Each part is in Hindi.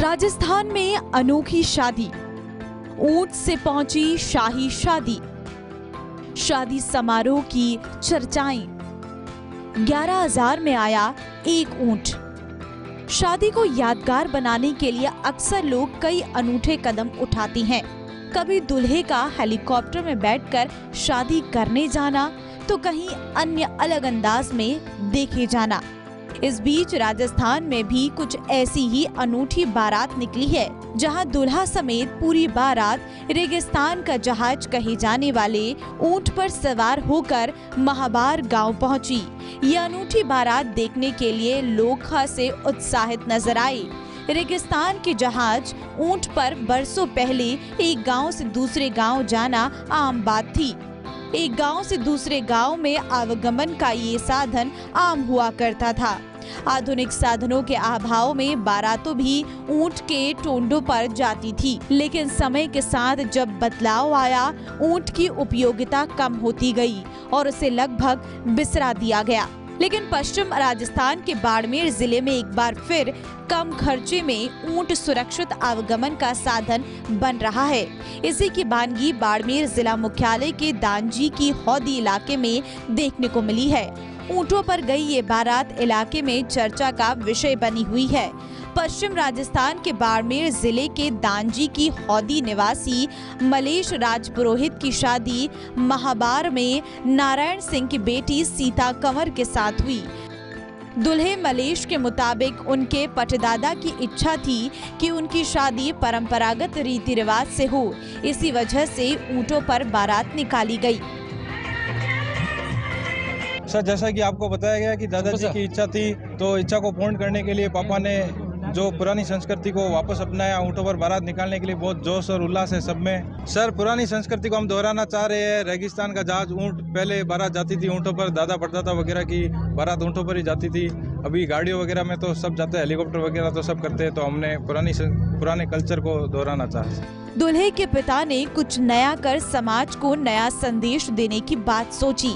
राजस्थान में अनोखी शादी, ऊंट से पहुंची शाही शादी। शादी समारोह की चर्चाएं। 11,000 में आया एक ऊंट। शादी को यादगार बनाने के लिए अक्सर लोग कई अनूठे कदम उठाते हैं। कभी दूल्हे का हेलीकॉप्टर में बैठकर शादी करने जाना, तो कहीं अन्य अलग अंदाज में देखे जाना। इस बीच राजस्थान में भी कुछ ऐसी ही अनूठी बारात निकली है, जहां दूल्हा समेत पूरी बारात रेगिस्तान का जहाज कहे जाने वाले ऊंट पर सवार होकर महाबार गांव पहुंची। ये अनूठी बारात देखने के लिए लोग खासे उत्साहित नजर आए। रेगिस्तान के जहाज ऊंट पर बरसों पहले एक गांव से दूसरे गांव जाना आम बात थी। एक गांव से दूसरे गांव में आवागमन का ये साधन आम हुआ करता था। आधुनिक साधनों के अभाव में बारातों भी ऊंट के टोंडों पर जाती थी, लेकिन समय के साथ जब बदलाव आया, ऊंट की उपयोगिता कम होती गई और उसे लगभग बिसरा दिया गया। लेकिन पश्चिम राजस्थान के बाड़मेर जिले में एक बार फिर कम खर्चे में ऊंट सुरक्षित आवागमन का साधन बन रहा है। इसी की बानगी बाड़मेर जिला मुख्यालय के दांजी की हौदी इलाके में देखने को मिली है। ऊंटों पर गई ये बारात इलाके में चर्चा का विषय बनी हुई है। पश्चिम राजस्थान के बाड़मेर जिले के दांजी की हौदी निवासी मलेश राजपुरोहित की शादी महाबार में नारायण सिंह की बेटी सीता कंवर के साथ हुई। दूल्हे मलेश के मुताबिक उनके पटदादा की इच्छा थी कि उनकी शादी परंपरागत रीति रिवाज से हो। इसी वजह से ऊंटों पर बारात निकाली गई। सर, जैसा कि आपको बताया गया कि दादाजी की इच्छा थी, तो इच्छा को पूर्ण करने के लिए पापा ने जो पुरानी संस्कृति को वापस अपनाया। ऊंटों पर बारात निकालने के लिए बहुत जोश और उल्लास है सब में। सर, पुरानी संस्कृति को हम दोहराना चाह रहे हैं। रेगिस्तान का जहाज ऊंट, पहले बारात जाती थी ऊंटों पर, दादा परदादा वगैरह की बारात ऊंटों पर ही जाती थी। अभी गाड़ियों वगैरह में तो सब जाते हैं, हेलीकॉप्टर वगैरह तो सब करते हैं, तो हमने पुराने कल्चर को दोहराना चाहा। दूल्हे के पिता ने कुछ नया कर समाज को नया संदेश देने की बात सोची।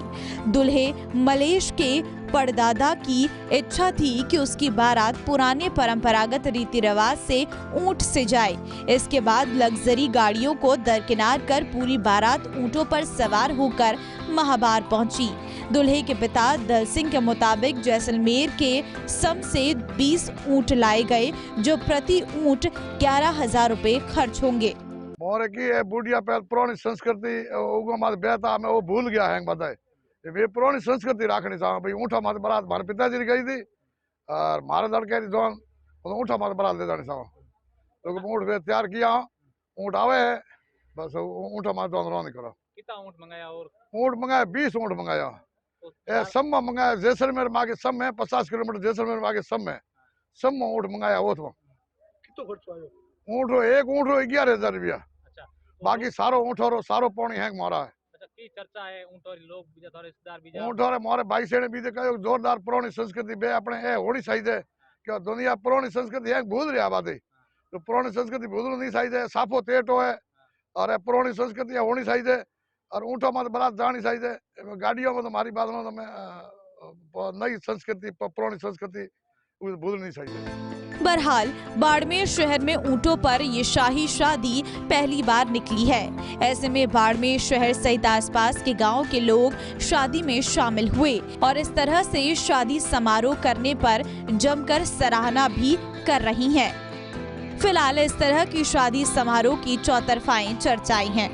दूल्हे मलेश के परदादा की इच्छा थी कि उसकी बारात पुराने परंपरागत रीति रिवाज से ऊंट से जाए। इसके बाद लग्जरी गाड़ियों को दरकिनार कर पूरी बारात ऊंटों पर सवार होकर महाबार पहुंची। दूल्हे के पिता दल सिंह के मुताबिक जैसलमेर के सम से 20 ऊंट लाए गए, जो प्रति ऊंट 11,000 रुपए खर्च होंगे। मोरे की बुढ़िया पुरानी संस्कृति बेहता में वो भूल गया है। बताए वे पुरानी संस्कृति रखनी चाह भाई। ऊँटा मात बारात मारे पिताजी की गई थी और मारे लड़के जोन ऊँटा मात बारात ले जानी चाह। तो ऊँट वे तैयार किया, ऊँट आवे है, बस ऊँटा मात जोन रवानी करो। कितना ऊँट मंगाया? और ऊँट मंगाया 20 ऊँट मंगाया। सब में मंगाया जैसलमेर में आगे सब में 50 किलोमीटर जैसलमेर में आगे सब में ऊँट मंगाया। वो तो कितना खर्च आयो? ऊँट एक ऊँट 11,000 रुपया। अच्छा, बाकी सारो ऊँट और सारो पौनी है मारा है। अच्छा, की चर्चा है ऊँट और लोग बीजा थोड़े रिश्तेदार बीजा ऊँट और मारे भाई सेने बीजे कहो जोरदार पुरानी संस्कृति बे अपने ए होनी चाहिए कि दुनिया पुरानी संस्कृति है भूल रही आबादी। तो पुरानी संस्कृति भूल नहीं चाहिए। साफो तेटो है और पुरानी संस्कृति होनी चाहिए और ऊँटों में बारात जानी चाहिए। गाड़ियों में तो हमारी बात में नई संस्कृति पुरानी संस्कृति भूल नहीं चाहिए। बहरहाल बाड़मेर शहर में ऊंटों पर ये शाही शादी पहली बार निकली है। ऐसे में बाड़मेर शहर सहित आसपास के गांव के लोग शादी में शामिल हुए और इस तरह से शादी समारोह करने पर जमकर सराहना भी कर रही हैं। फिलहाल इस तरह की शादी समारोह की चौतरफाएं चर्चाएं हैं।